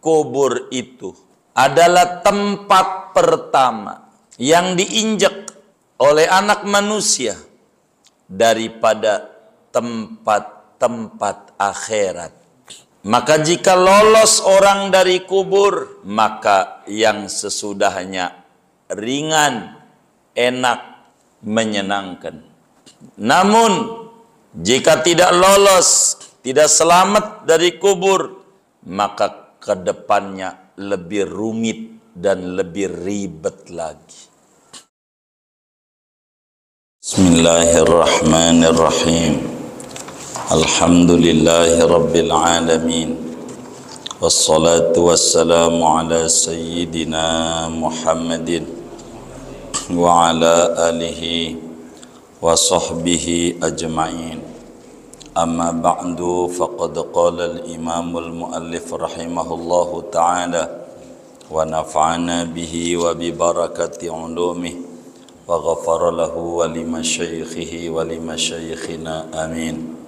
kubur itu adalah tempat pertama yang diinjak oleh anak manusia daripada tempat-tempat akhirat. Maka jika lolos orang dari kubur, maka yang sesudahnya ringan, enak, menyenangkan. Namun jika tidak lolos, tidak selamat dari kubur, maka kedepannya lebih rumit dan lebih ribet lagi. Bismillahirrahmanirrahim. Alhamdulillahi rabbil alamin. Wassalatu wassalamu ala sayyidina Muhammadin wa ala alihi wa sahbihi ajma'in. Amma ba'du, faqad qala al-imam al-muallif rahimahullahu ta'ala wa nafa'ana bihi wa bi barakati ulumihi wa ghafara lahu wa li masyaikhihi wa li masyaikhina amin.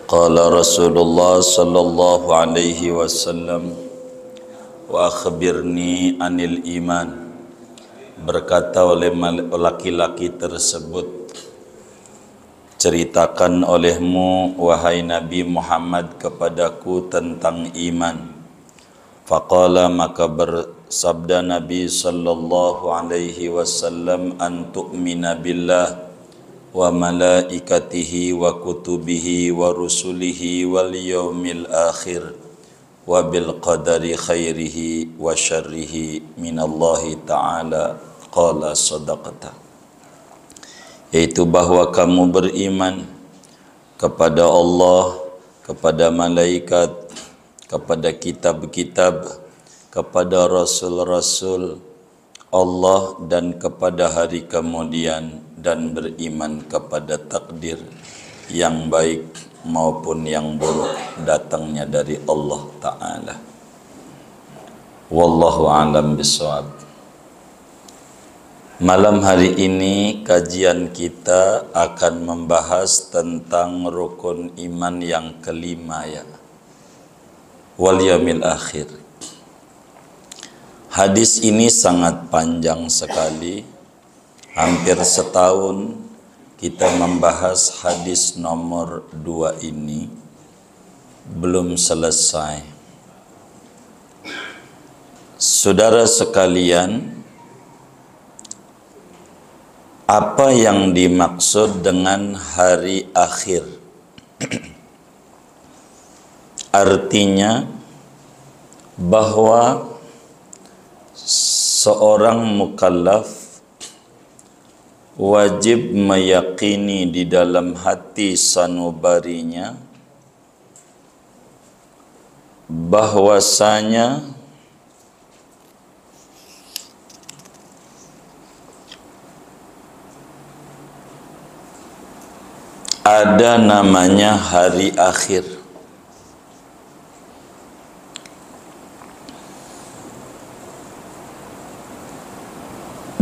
Qala Rasulullah sallallahu alaihi wasallam wa akhbirni anil iman. Berkata oleh laki-laki tersebut, ceritakan olehmu wahai Nabi Muhammad kepadaku tentang iman. Faqala, maka bersabda Nabi sallallahu alaihi wasallam, an tu'mina billah wa malaikatihi wa kutubihi wa rusulihi wal yaumil akhir wa bil qadari khairihi wa syarrihi minallahi ta'ala. Qala sadaqata, yaitu bahwa kamu beriman kepada Allah, kepada malaikat, kepada kitab-kitab, kepada rasul-rasul Allah, dan kepada hari kemudian, dan beriman kepada takdir yang baik maupun yang buruk datangnya dari Allah Ta'ala. Wallahu a'lam bishawab. Malam hari ini kajian kita akan membahas tentang rukun iman yang kelima, ya, wal yaumil akhir. Hadis ini sangat panjang sekali. Hampir setahun kita membahas hadis nomor 2 ini, belum selesai. Saudara sekalian, apa yang dimaksud dengan hari akhir? Artinya bahwa seorang mukallaf wajib meyakini di dalam hati sanubarinya bahwasanya ada namanya hari akhir.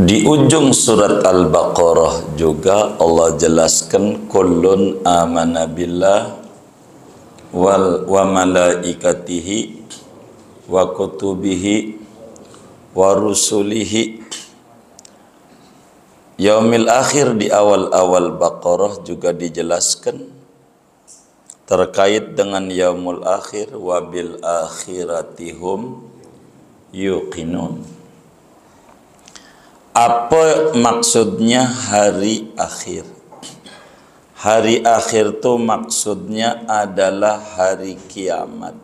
Di ujung surat Al-Baqarah juga Allah jelaskan, kullun amana billah wa malaikatihi wa kutubihi wa rusulihi. Yaumil akhir di awal-awal Baqarah juga dijelaskan terkait dengan yaumul akhir, wa bil akhiratihum yuqinun. Apa maksudnya hari akhir? Hari akhir itu maksudnya adalah hari kiamat.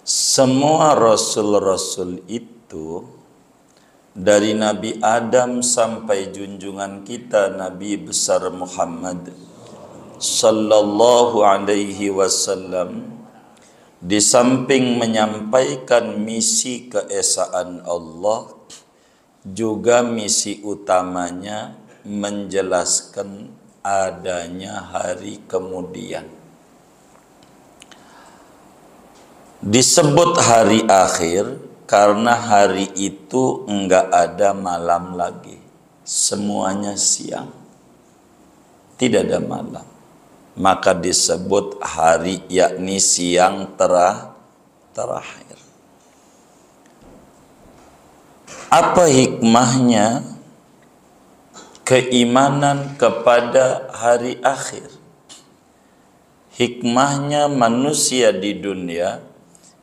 Semua rasul-rasul itu, dari Nabi Adam sampai junjungan kita Nabi besar Muhammad sallallahu alaihi wasallam, di samping menyampaikan misi keesaan Allah, juga misi utamanya menjelaskan adanya hari kemudian. Disebut hari akhir karena hari itu enggak ada malam lagi, semuanya siang, tidak ada malam. maka disebut hari, yakni siang terakhir. Apa hikmahnya keimanan kepada hari akhir? Hikmahnya manusia di dunia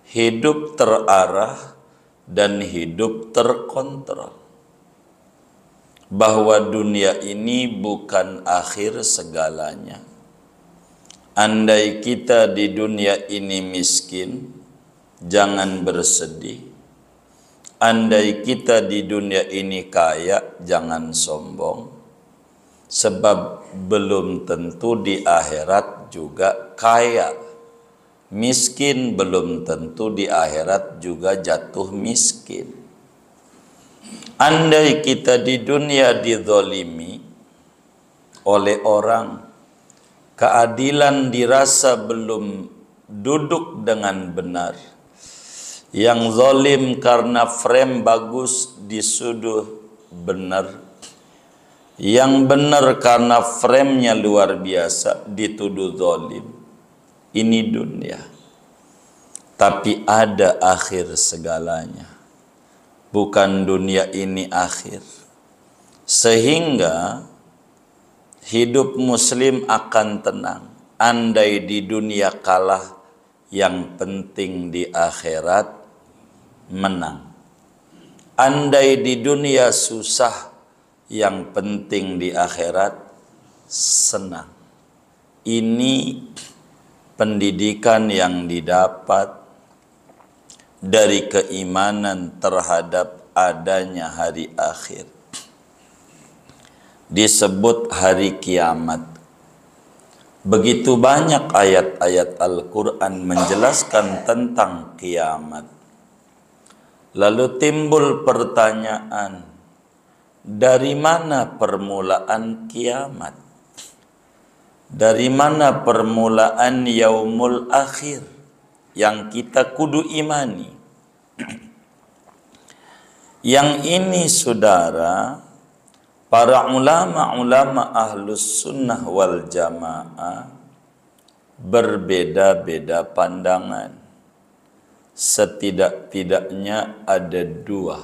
hidup terarah dan hidup terkontrol. Bahwa dunia ini bukan akhir segalanya. Andai kita di dunia ini miskin, jangan bersedih. Andai kita di dunia ini kaya, jangan sombong. Sebab belum tentu di akhirat juga kaya. Miskin belum tentu di akhirat juga jatuh miskin. Andai kita di dunia dizalimi oleh orang, keadilan dirasa belum duduk dengan benar, yang zalim karena frame bagus disuduh benar, yang benar karena frame-nya luar biasa dituduh zalim. Ini dunia. Tapi ada akhir segalanya. Bukan dunia ini akhir. Sehingga hidup muslim akan tenang. Andai di dunia kalah, yang penting di akhirat menang. Andai di dunia susah, yang penting di akhirat senang. Ini pendidikan yang didapat dari keimanan terhadap adanya hari akhir. Disebut hari kiamat. Begitu banyak ayat-ayat Al-Quran menjelaskan tentang kiamat. Lalu timbul pertanyaan, dari mana permulaan kiamat? Dari mana permulaan yaumul akhir yang kita kudu imani? Yang ini saudara, para ulama-ulama ahlus sunnah wal jamaah berbeda-beda pandangan. Setidak-tidaknya ada dua.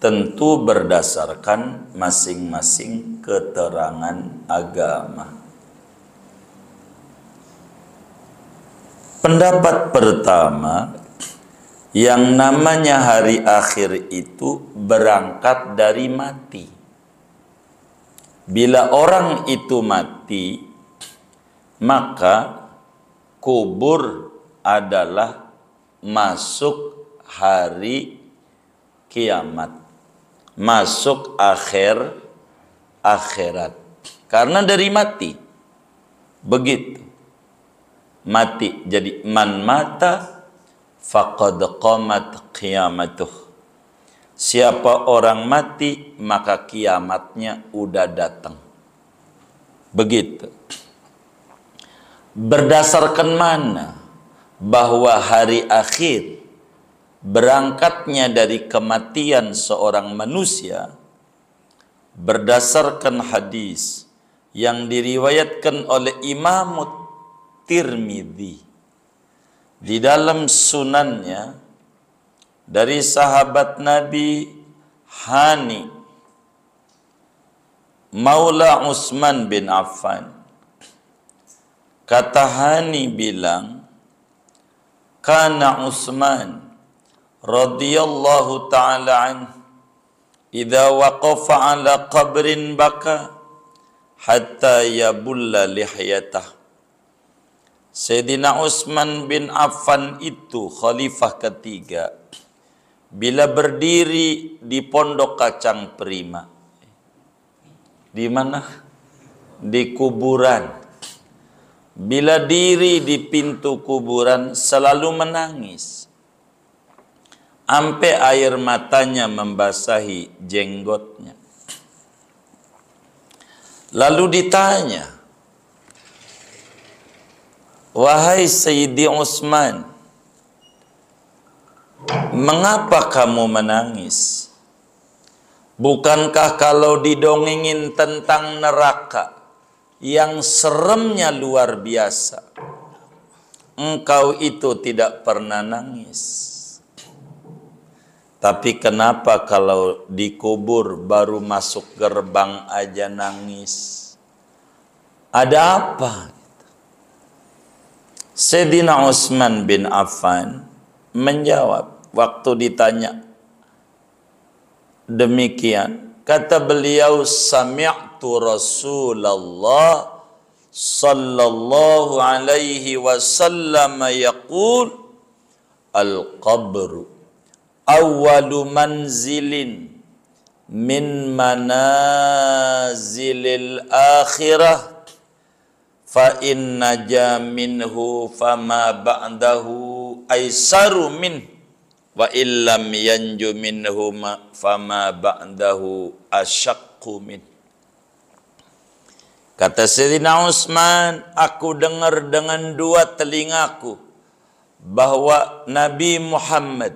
Tentu berdasarkan masing-masing keterangan agama. Pendapat pertama, yang namanya hari akhir itu berangkat dari mati. Bila orang itu mati, maka kubur adalah masuk hari kiamat, masuk akhirat. Karena dari mati. Begitu. Mati. Jadi man mata faqad qamat qiyamatuh. Siapa orang mati, maka kiamatnya udah datang. Begitu. Berdasarkan mana bahwa hari akhir berangkatnya dari kematian seorang manusia? Berdasarkan hadis yang diriwayatkan oleh Imam Tirmidzi di dalam sunannya dari sahabat Nabi Hani Maula Utsman bin Affan. Kata Hani bilang, kana Utsman radhiyallahu ta'ala anhu idza waqafa ala qabrin baka hatta yabulla lihyatah. Sayyidina Utsman bin Affan itu khalifah ketiga. Bila berdiri di pondok kacang prima. Di mana? Di kuburan. Bila diri di pintu kuburan selalu menangis. Sampai air matanya membasahi jenggotnya. Lalu ditanya, wahai Sayyidi Utsman, mengapa kamu menangis? Bukankah kalau didongengin tentang neraka, yang seremnya luar biasa. Engkau itu tidak pernah nangis. Tapi kenapa kalau dikubur baru masuk gerbang aja nangis? Ada apa? Sayyidina Utsman bin Affan menjawab waktu ditanya demikian. Kata beliau, sami'tu Rasulullah sallallahu alaihi wasallam yaqul al-qabru awwalu manzilin min manazilil akhirah fa inna minhu fama ba'dahu aisaru min wa illam yanju minhu fama ba'dahu asyaqqu min. Kata Sayyidina Utsman, aku dengar dengan dua telingaku bahwa Nabi Muhammad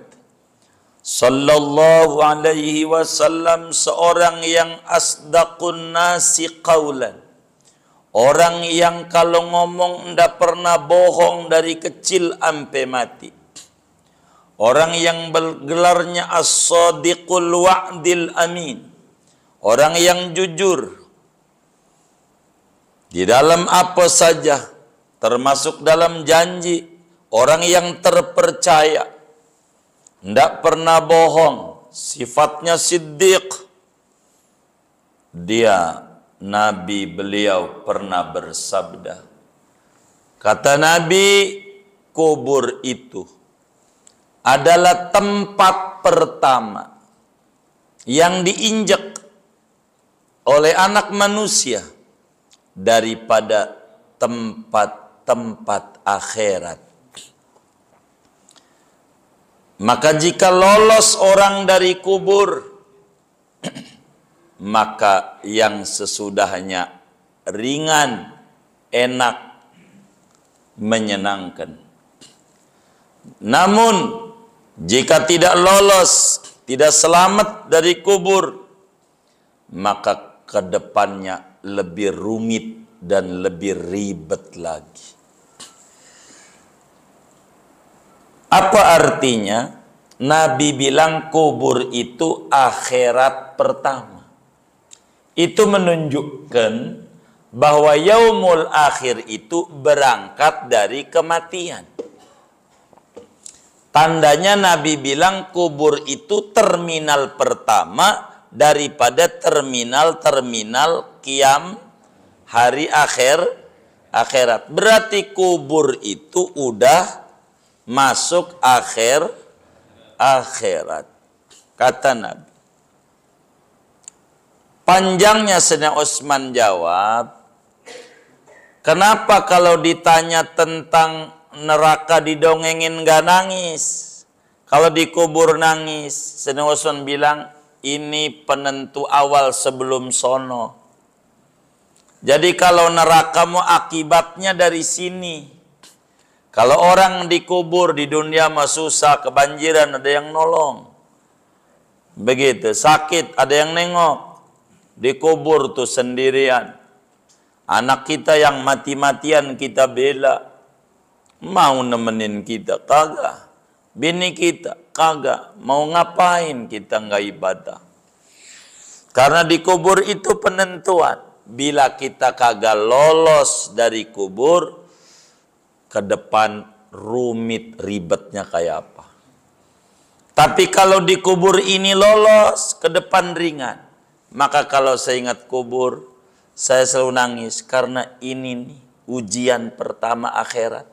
sallallahu alaihi wasallam seorang yang asdaqun nasi qaulan, orang yang kalau ngomong ndak pernah bohong dari kecil sampai mati, orang yang bergelarnya as-sadiqul wa'dil amin, orang yang jujur di dalam apa saja, termasuk dalam janji, orang yang terpercaya, tidak pernah bohong, sifatnya siddiq. Dia, Nabi beliau pernah bersabda, kata Nabi, kubur itu adalah tempat pertama yang diinjak oleh anak manusia daripada tempat-tempat akhirat. Maka jika lolos orang dari kubur, maka yang sesudahnya ringan, enak, menyenangkan. Namun jika tidak lolos, tidak selamat dari kubur, maka kedepannya lebih rumit dan lebih ribet lagi. Apa artinya? Nabi bilang kubur itu akhirat pertama. Itu menunjukkan bahwa yaumul akhir itu berangkat dari kematian. Tandanya Nabi bilang kubur itu terminal pertama daripada terminal-terminal kiam hari akhirat. Berarti kubur itu udah masuk akhirat. Kata Nabi. Panjangnya Sayyidina Utsman jawab, kenapa kalau ditanya tentang neraka didongengin gak nangis? Kalau dikubur nangis. Sayyidina Utsman bilang, ini penentu awal sebelum sono. Jadi kalau nerakamu akibatnya dari sini. Kalau orang dikubur di dunia mah susah, kebanjiran ada yang nolong. Begitu, sakit ada yang nengok. Dikubur tuh sendirian. Anak kita yang mati-matian kita bela. Mau nemenin kita, kagak. Bini kita, kagak. Mau ngapain kita nggak ibadah. Karena dikubur itu penentuan. Bila kita kagak lolos dari kubur, ke depan rumit ribetnya kayak apa. Tapi kalau dikubur ini lolos, ke depan ringan. Maka kalau saya ingat kubur, saya selalu nangis. Karena ini nih, ujian pertama akhirat.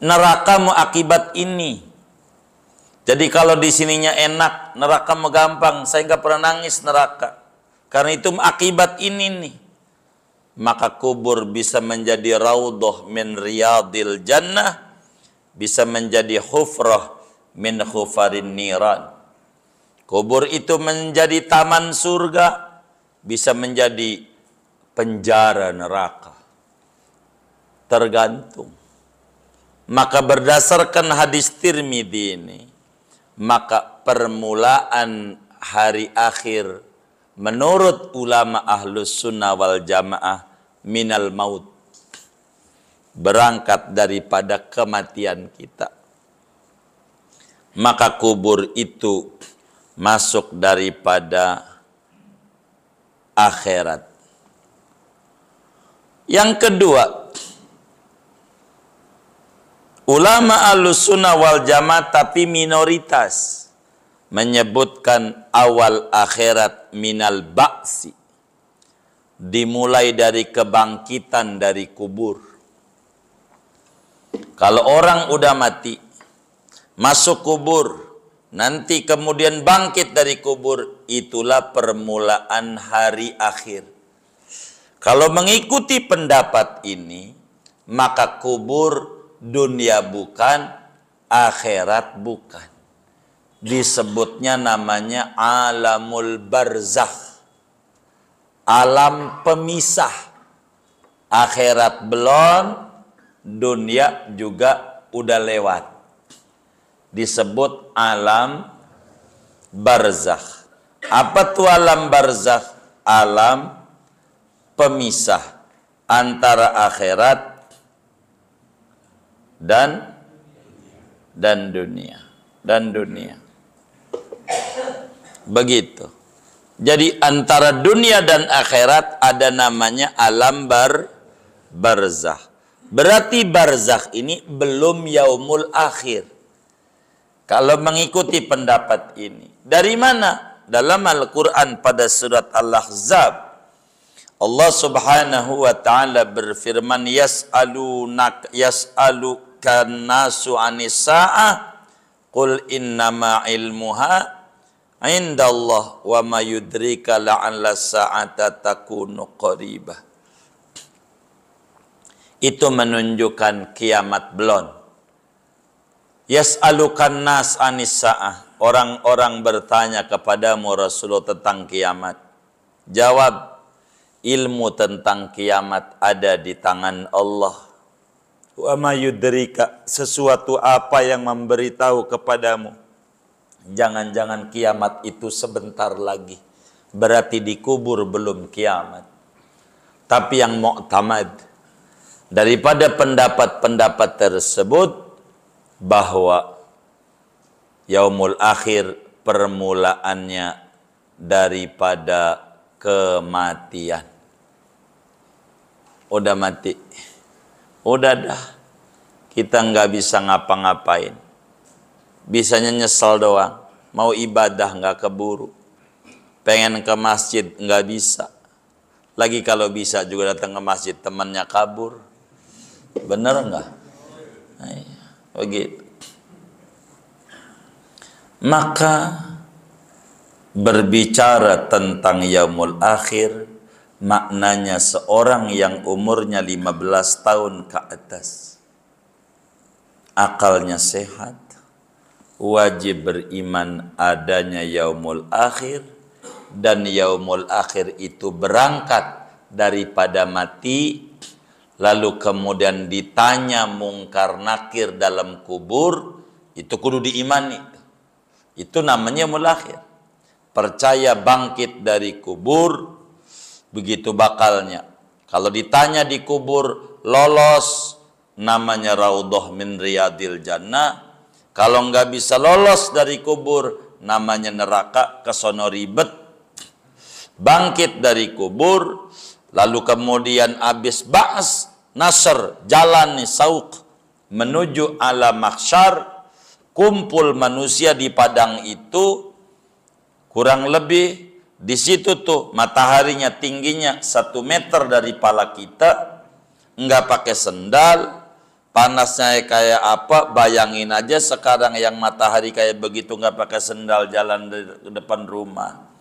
Neraka mau akibat ini. Jadi kalau di sininya enak, neraka mau gampang. Saya nggak pernah nangis neraka. Karena itu akibat ini nih. Maka kubur bisa menjadi raudhah min riyadil jannah, bisa menjadi hufrah min khufarin niran. Kubur itu menjadi taman surga, bisa menjadi penjara neraka. Tergantung. Maka berdasarkan hadis Tirmidzi ini, maka permulaan hari akhir menurut ulama ahlus sunnah wal jamaah minal maut, berangkat daripada kematian kita. Maka kubur itu masuk daripada akhirat. Yang kedua, ulama Ahlussunnah wal Jamaah tapi minoritas menyebutkan awal akhirat minal ba'si, dimulai dari kebangkitan dari kubur. Kalau orang udah mati, masuk kubur, nanti kemudian bangkit dari kubur, itulah permulaan hari akhir. Kalau mengikuti pendapat ini, maka kubur dunia bukan, akhirat bukan. Disebutnya namanya alamul barzakh, alam pemisah. Akhirat belum, dunia juga udah lewat. Disebut alam barzakh. Apa tuh alam barzakh? Alam pemisah antara akhirat dan dunia. Begitu. Jadi antara dunia dan akhirat ada namanya alam barzakh. Berarti barzakh ini belum yaumul akhir. Kalau mengikuti pendapat ini. Dari mana? Dalam Al-Quran pada surat Al-Ahzab, Allah subhanahu wa ta'ala berfirman, yas'alukan nasu anis sa'ah, qul innama ilmuha indallah wa ma yudrika la'alla sa'ata takunu qaribah. Itu menunjukkan kiamat belum. Yas'alukan nas anis sa'ah, orang-orang bertanya kepadamu Rasulullah tentang kiamat. Jawab, ilmu tentang kiamat ada di tangan Allah. Wa ma yudrika, sesuatu apa yang memberitahu kepadamu. Jangan-jangan kiamat itu sebentar lagi. Berarti dikubur belum kiamat. Tapi yang mu'tamad daripada pendapat-pendapat tersebut, bahwa yaumul akhir permulaannya daripada kematian. Udah mati, udah dah, kita nggak bisa ngapa-ngapain, bisanya nyesel doang, mau ibadah nggak keburu, pengen ke masjid nggak bisa, lagi kalau bisa juga datang ke masjid temannya kabur, bener nggak? Begitu. Maka berbicara tentang yaumul akhir, maknanya seorang yang umurnya 15 tahun ke atas, akalnya sehat, wajib beriman adanya yaumul akhir, dan yaumul akhir itu berangkat daripada mati, lalu kemudian ditanya mungkar nakir dalam kubur, itu kudu diimani. Itu namanya yaumul akhir. Percaya bangkit dari kubur, begitu bakalnya. Kalau ditanya di kubur, lolos, namanya raudhah min riyadil jannah. Kalau nggak bisa lolos dari kubur, namanya neraka, kesono ribet. Bangkit dari kubur, lalu kemudian habis ba's, nasr, jalan nih sauq menuju alam mahsyar, kumpul manusia di padang itu, kurang lebih di situ tuh mataharinya tingginya 1 meter dari pala kita, nggak pakai sendal, panasnya kayak apa, bayangin aja sekarang yang matahari kayak begitu nggak pakai sendal jalan di depan rumah.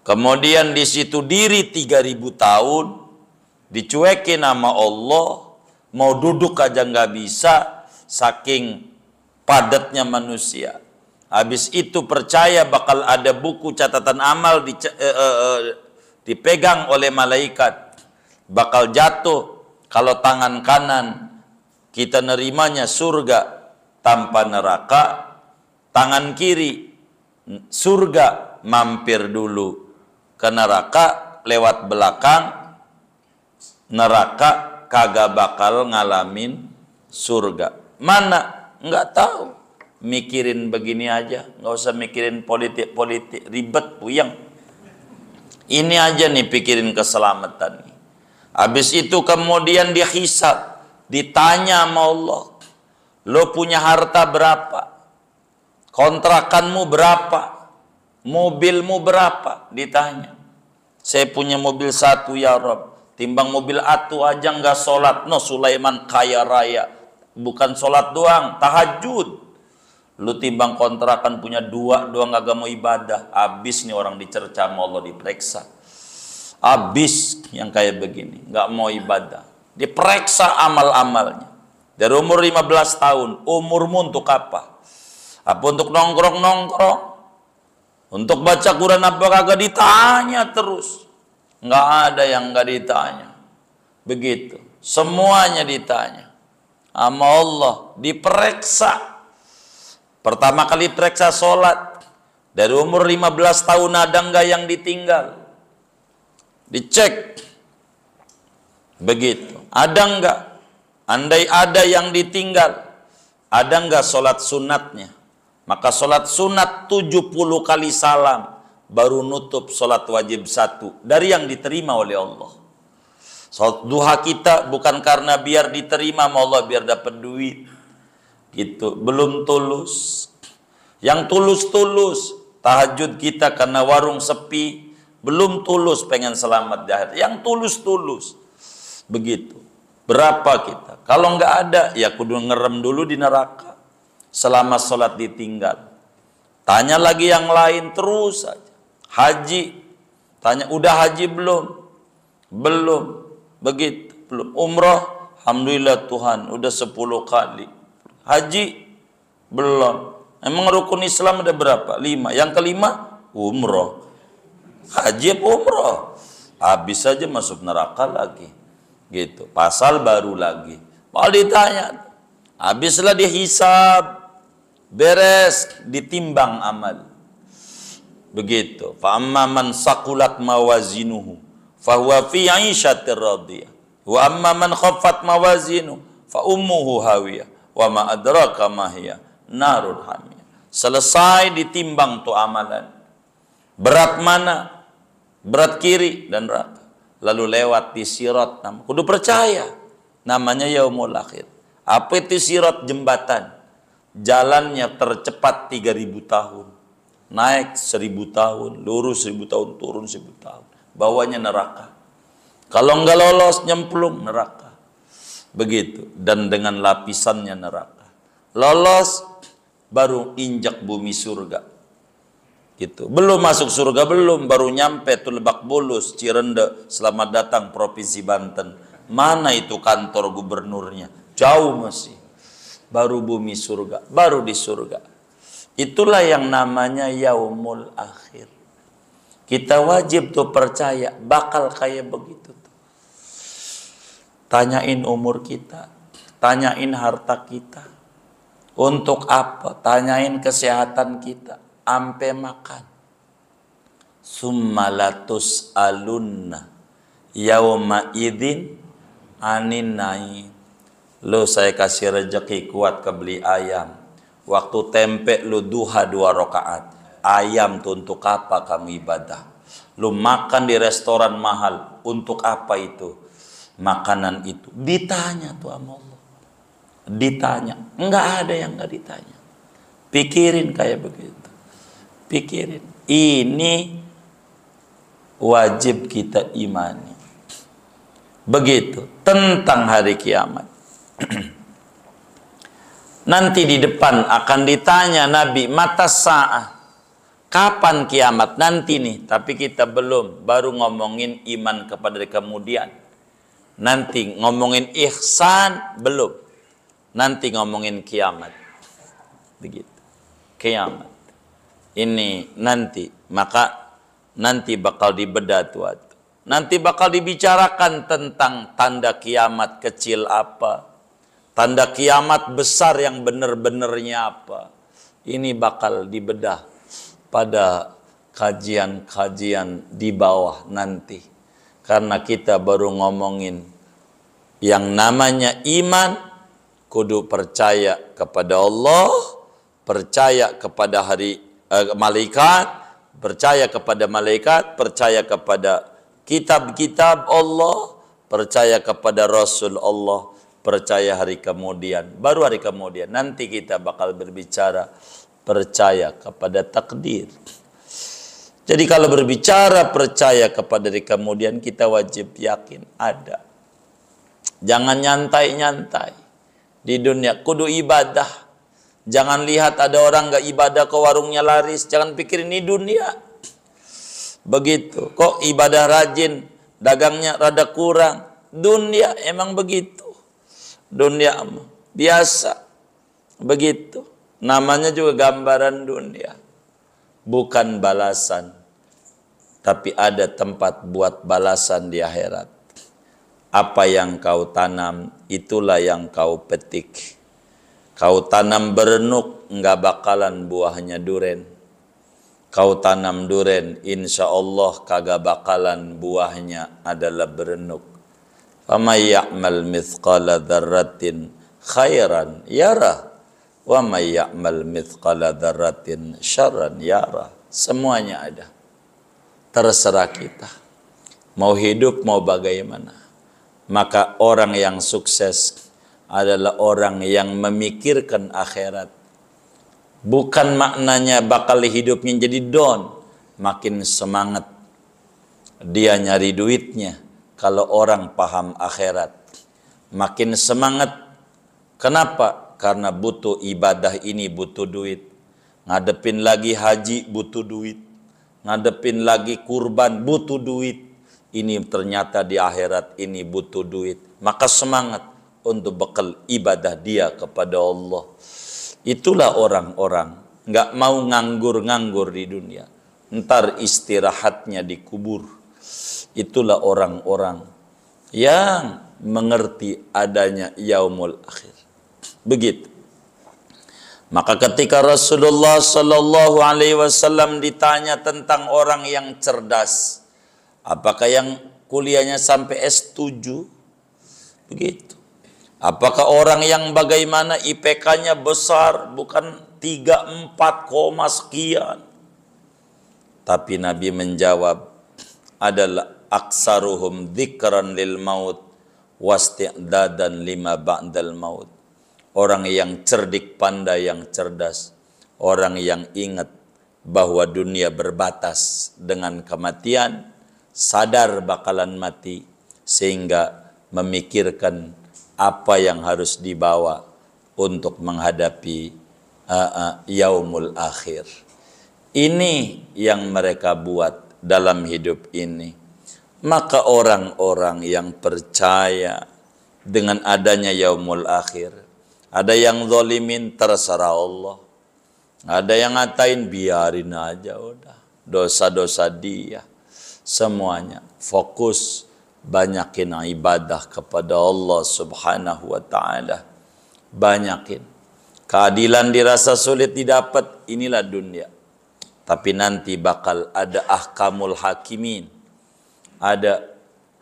Kemudian di situ diri 3000 tahun, dicuekin sama Allah, mau duduk aja nggak bisa, saking padatnya manusia. Habis itu percaya bakal ada buku catatan amal dipegang oleh malaikat, bakal jatuh kalau tangan kanan kita nerimanya surga tanpa neraka, tangan kiri surga mampir dulu ke neraka lewat belakang, neraka kagak bakal ngalamin surga. Mana? Nggak tahu. Mikirin begini aja, nggak usah mikirin politik-politik, ribet, puyeng. Ini aja nih pikirin keselamatan nih. Habis itu kemudian dihisab, ditanya sama Allah, lo punya harta berapa? Kontrakanmu berapa? Mobilmu berapa? Ditanya. Saya punya mobil satu ya Rob. Timbang mobil atu aja nggak sholat. No, Sulaiman kaya raya. Bukan sholat doang, tahajud. Lu timbang kontrakan punya dua nggak mau ibadah. Habis nih orang dicerca sama Allah, diperiksa. Habis yang kayak begini, nggak mau ibadah. Diperiksa amal-amalnya. Dari umur 15 tahun, umurmu untuk apa? Apa untuk nongkrong-nongkrong? Untuk baca Quran apa kagak? Ditanya terus. Nggak ada yang nggak ditanya. Begitu. Semuanya ditanya. Sama Allah. Diperiksa. Pertama kali periksa sholat. Dari umur 15 tahun ada nggak yang ditinggal? Dicek. Begitu. Ada nggak? Andai ada yang ditinggal, ada nggak sholat sunatnya? Maka sholat sunat 70 kali salam, baru nutup sholat wajib satu dari yang diterima oleh Allah. Sholat duha kita bukan karena biar diterima sama Allah, biar dapat duit. Gitu, belum tulus. Yang tulus-tulus, tahajud kita karena warung sepi, belum tulus pengen selamat di akhir. Yang tulus-tulus, begitu. Berapa kita? Kalau nggak ada, ya kudu ngerem dulu di neraka. Selama sholat ditinggal. Tanya lagi yang lain terus saja. Haji, tanya udah haji belum? Belum. Begitu, belum. Umrah, alhamdulillah Tuhan, udah 10 kali. Haji, belum. Emang rukun Islam ada berapa? 5. Yang kelima, umrah. Haji apa umrah? Habis saja masuk neraka lagi. Gitu, pasal baru lagi. Mau ditanya, habislah dihisab, beres, ditimbang amal. Begitu. Fa amma man saqulat mawazinuhu fahuwa fi 'ishatir radiyah. Wa amma man khaffat mawazinuhu fa ummuhu hawiyah. Wa ma adraka ma hiya narun hamiyah. Selesai ditimbang tuh amalan. Berat mana? Berat kiri dan neraka. Lalu lewat di sirat, kudu percaya, namanya yaumul akhir. Apa itu sirat? Jembatan, jalannya tercepat 3000 tahun, naik 1000 tahun, lurus 1000 tahun, turun 1000 tahun, bawahnya neraka. Kalau enggak lolos, nyemplung neraka. Begitu, dan dengan lapisannya neraka. Lolos, baru injak bumi surga. Gitu. Belum masuk surga, belum, baru nyampe tuh Lebak Bulus, Cirende, selamat datang Provinsi Banten. Mana itu kantor gubernurnya? Jauh masih. Baru bumi surga, baru di surga. Itulah yang namanya yaumul akhir. Kita wajib tuh percaya bakal kayak begitu tuh. Tanyain umur kita, tanyain harta kita. Untuk apa? Tanyain kesehatan kita. Ampe makan. Summalatus alunna yauma idzin anin naim. Lu saya kasih rezeki kuat kebeli ayam. Waktu tempe lu duha 2 rakaat. Ayam tuh untuk apa kamu ibadah? Lu makan di restoran mahal, untuk apa itu? Makanan itu ditanya tuh sama Allah. Ditanya, enggak ada yang enggak ditanya. Pikirin kayak begitu. Pikirin, ini wajib kita imani. Begitu, tentang hari kiamat. Nanti di depan akan ditanya Nabi, mata sa'ah, kapan kiamat? Nanti nih, tapi kita belum, baru ngomongin iman kepada kemudian. Nanti ngomongin ihsan, belum. Nanti ngomongin kiamat. Begitu, kiamat. Ini nanti, maka nanti bakal dibedah tuh. Nanti bakal dibicarakan tentang tanda kiamat kecil apa, tanda kiamat besar yang benar-benarnya apa. Ini bakal dibedah pada kajian-kajian di bawah nanti. Karena kita baru ngomongin yang namanya iman, kudu percaya kepada Allah, percaya kepada malaikat, percaya kepada malaikat, percaya kepada kitab-kitab Allah, percaya kepada Rasul Allah, percaya hari kemudian. Baru hari kemudian nanti kita bakal berbicara percaya kepada takdir. Jadi kalau berbicara percaya kepada hari kemudian, kita wajib yakin ada. Jangan nyantai-nyantai. Di dunia kudu ibadah. Jangan lihat ada orang gak ibadah ke warungnya laris. Jangan pikir ini dunia. Begitu. Kok ibadah rajin, dagangnya rada kurang. Dunia emang begitu. Dunia biasa. Begitu. Namanya juga gambaran dunia. Bukan balasan. Tapi ada tempat buat balasan di akhirat. Apa yang kau tanam, itulah yang kau petik. Kau tanam berenuk, nggak bakalan buahnya duren. Kau tanam duren, insya Allah kagak bakalan buahnya adalah berenuk. Famay ya'mal mithqala dzarratin khairan yarah, wa may ya'mal mithqala dzarratin syarran yarah. Semuanya ada. Terserah kita. Mau hidup, mau bagaimana. Maka orang yang sukses adalah orang yang memikirkan akhirat. Bukan maknanya bakal hidupnya jadi don. Makin semangat dia nyari duitnya. Kalau orang paham akhirat, makin semangat. Kenapa? Karena butuh ibadah ini butuh duit. Ngadepin lagi haji butuh duit. Ngadepin lagi kurban butuh duit. Ini ternyata di akhirat ini butuh duit. Maka semangat untuk bekal ibadah dia kepada Allah. Itulah orang-orang nggak mau nganggur-nganggur di dunia. Ntar istirahatnya dikubur. Itulah orang-orang yang mengerti adanya yaumul akhir. Begitu. Maka ketika Rasulullah Sallallahu Alaihi Wasallam ditanya tentang orang yang cerdas, apakah yang kuliahnya sampai S7? Begitu. Apakah orang yang bagaimana IPK-nya besar, bukan 3, 4, sekian? Tapi Nabi menjawab, adalah aksaruhum dzikran lil maut wasti'dadan lima ba'dal maut. Orang yang cerdik, pandai, yang cerdas. Orang yang ingat bahwa dunia berbatas dengan kematian, sadar bakalan mati, sehingga memikirkan apa yang harus dibawa untuk menghadapi yaumul akhir. Ini yang mereka buat dalam hidup ini. Maka orang-orang yang percaya dengan adanya yaumul akhir, ada yang zalimin, terserah Allah. Ada yang ngatain, biarin aja udah. Dosa-dosa dia. Semuanya fokus banyakin ibadah kepada Allah Subhanahu wa ta'ala. Banyakin. Keadilan dirasa sulit didapat, inilah dunia. Tapi nanti bakal ada ahkamul hakimin. Ada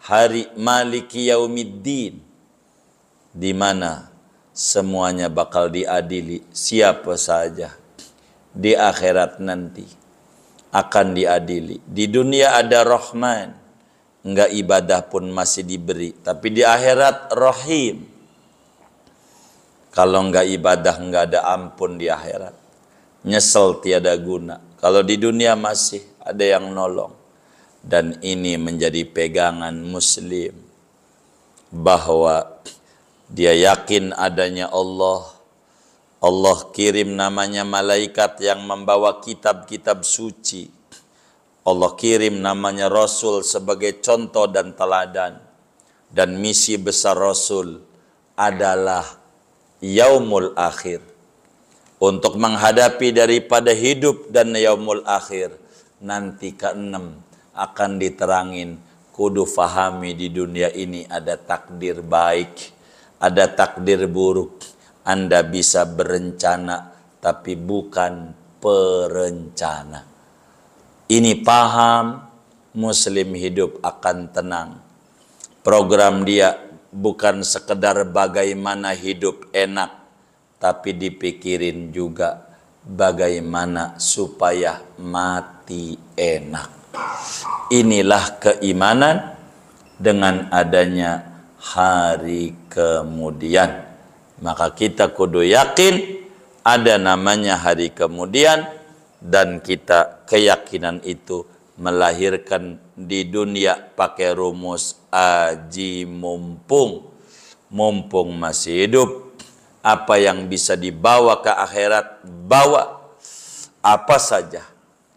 hari maliki yaumiddin, di mana semuanya bakal diadili. Siapa saja di akhirat nanti akan diadili. Di dunia ada Rahman, enggak ibadah pun masih diberi. Tapi di akhirat Rahim. Kalau enggak ibadah enggak ada ampun di akhirat. Nyesel tiada guna. Kalau di dunia masih ada yang nolong. Dan ini menjadi pegangan Muslim, bahwa dia yakin adanya Allah. Allah kirim namanya malaikat yang membawa kitab-kitab suci. Allah kirim namanya Rasul sebagai contoh dan teladan. Dan misi besar Rasul adalah yaumul akhir. Untuk menghadapi daripada hidup dan yaumul akhir, nanti ke-6 akan diterangin. Kudu fahami di dunia ini ada takdir baik, ada takdir buruk. Anda bisa berencana, tapi bukan perencana. Ini paham, Muslim hidup akan tenang. Program dia bukan sekedar bagaimana hidup enak, tapi dipikirin juga bagaimana supaya mati enak. Inilah keimanan dengan adanya hari kemudian. Maka kita kudu yakin ada namanya hari kemudian, dan kita keyakinan itu melahirkan di dunia pakai rumus aji mumpung. Mumpung masih hidup, apa yang bisa dibawa ke akhirat, bawa apa saja.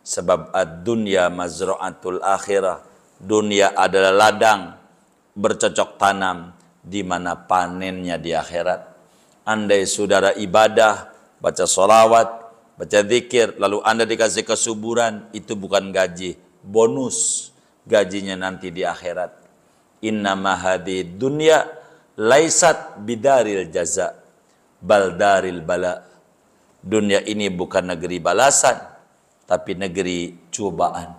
Sebab ad-dunya mazra'atul akhirah. Dunia adalah ladang bercocok tanam di mana panennya di akhirat. Andai saudara ibadah, baca sholawat, baca zikir, lalu Anda dikasih kesuburan, itu bukan gaji, bonus. Gajinya nanti di akhirat. Innama hadhi dunya laisat bidaril jaza bal daril bala. Dunia ini bukan negeri balasan, tapi negeri cobaan.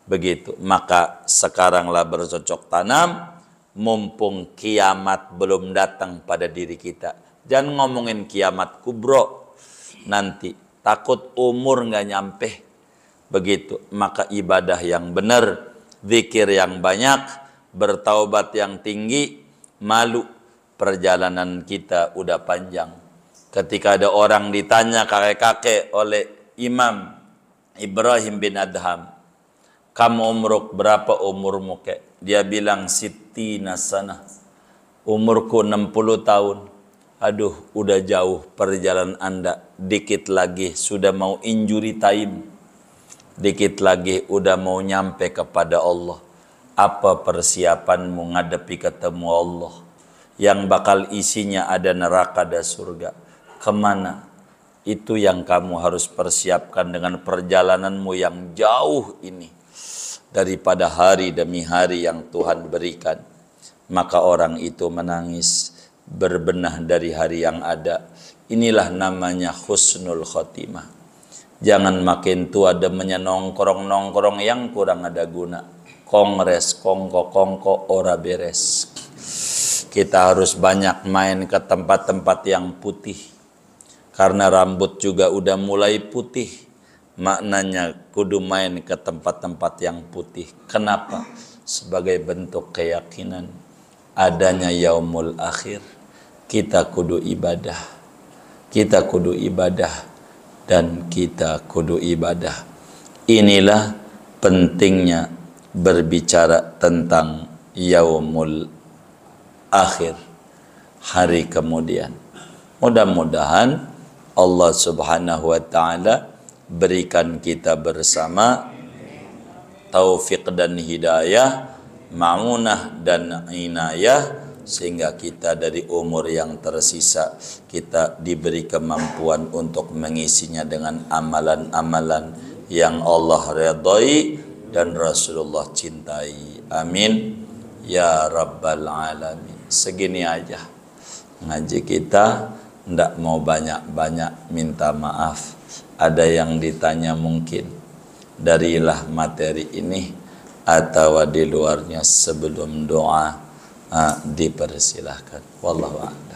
Begitu. Maka sekaranglah bercocok tanam, mumpung kiamat belum datang pada diri kita. Jangan ngomongin kiamat kubro, nanti takut umur nggak nyampe. Begitu. Maka ibadah yang benar, zikir yang banyak, bertaubat yang tinggi, malu. Perjalanan kita udah panjang. Ketika ada orang ditanya kakek-kakek oleh Imam Ibrahim bin Adham, kamu umruk berapa umurmu kek? Dia bilang sittina sanah. Umurku 60 tahun. Aduh, udah jauh perjalanan Anda. Dikit lagi sudah mau injury time. Dikit lagi udah mau nyampe kepada Allah. Apa persiapanmu ngadepi ketemu Allah? Yang bakal isinya ada neraka dan surga. Kemana? Itu yang kamu harus persiapkan dengan perjalananmu yang jauh ini. Daripada hari demi hari yang Tuhan berikan. Maka orang itu menangis, berbenah dari hari yang ada. Inilah namanya husnul khotimah. Jangan makin tua demennya nongkrong-nongkrong yang kurang ada guna. Kongres, kongko-kongko, ora beres. Kita harus banyak main ke tempat-tempat yang putih. Karena rambut juga udah mulai putih. Maknanya kudu main ke tempat-tempat yang putih. Kenapa? Sebagai bentuk keyakinan adanya yaumul akhir. Kita kudu ibadah. Kita kudu ibadah. Dan kita kudu ibadah. Inilah pentingnya berbicara tentang yaumul akhir. Hari kemudian. Mudah-mudahan Allah subhanahu wa ta'ala berikan kita bersama taufik dan hidayah, ma'unah dan inayah, sehingga kita dari umur yang tersisa kita diberi kemampuan untuk mengisinya dengan amalan-amalan yang Allah redai dan Rasulullah cintai. Amin ya rabbal alamin. Segini aja ngaji kita. Ndak mau banyak-banyak minta maaf. Ada yang ditanya mungkin darilah materi ini atau di luarnya, sebelum doa dipersilahkan. Wallahu a'lam.